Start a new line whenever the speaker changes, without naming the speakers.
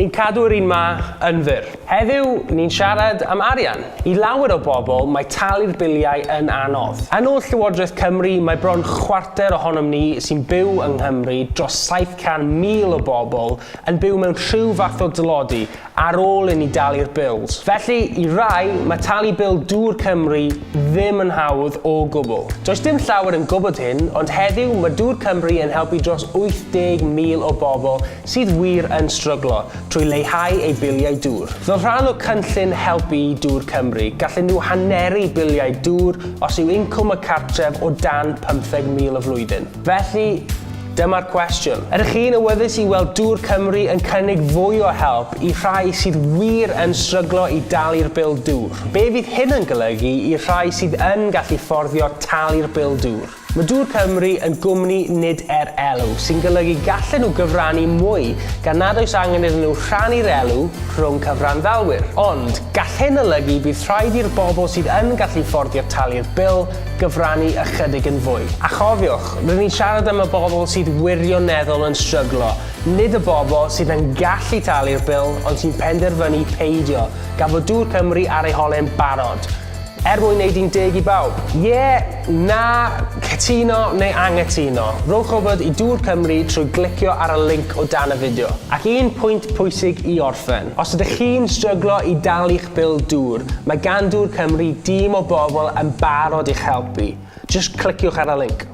ni'n cadw'r un ma yn fyr. Heddiw, ni'n siarad am arian. I lawer o bobl, mae talu'r biliau yn anodd. Yn ôl Llywodraeth Cymru, mae bron chwarter ohonom ni sy'n byw yng Nghymru dros 700,000 o bobl yn byw mewn rhyw fath o dylodi ar ôl i ni dalu'r bils. Felly, i rai, mae talu bil dŵr Cymru ddim yn hawdd o gwbl. Does dim llawer yn gwybod hyn, ond heddiw mae dŵr Cymru yn helpu dros 80,000 o bobl sydd wir yn stryglo trwy leihau eu biliau dŵr. Fel rhan o cynllun helpu dŵr Cymru, gallen nhw haneru biliau dŵr os yw incwm y cartref o dan 15,000 y flwyddyn. Felly, dyma'r cwestiwn. Ydych chi'n awyddus i weld dŵr Cymru yn cynnig fwy o help i rhai sydd wir yn stryglo i dalu'r bil dŵr? Be fydd hyn yn golygu i rhai sydd yn gallu fforddio talu'r bil dŵr? Mae Dŵr Cymru yn gwmni nid elw, sy'n golygu gallen nhw gyfrannu mwy gan nad oes angen iddyn nhw rhannu'r elw rhwng cyfrandalwyr. Ond gall hyn olygu bydd rhaid i'r bobl sydd yn gallu fforddio talu'r bil gyfrannu ychydig yn fwy. A chofiwch, rydyn ni'n siarad am y bobl sydd wirioneddol yn stryglo, nid y bobl sydd yn gallu talu'r bil ond sy'n penderfynu peidio, gan fod Dŵr Cymru ar ei holen barod. Mwyn wneud un deg i bawb. Na, cytuno neu anghytuno. Rhowch wybod i Dŵr Cymru trwy glicio ar y link o dan y fideo. Ac un pwynt pwysig i orffen. Os ydych chi'n stryglo i dalu'ch bil dŵr, mae gan Dŵr Cymru dîm o bobl yn barod i'ch helpu. Just cliciwch ar y link.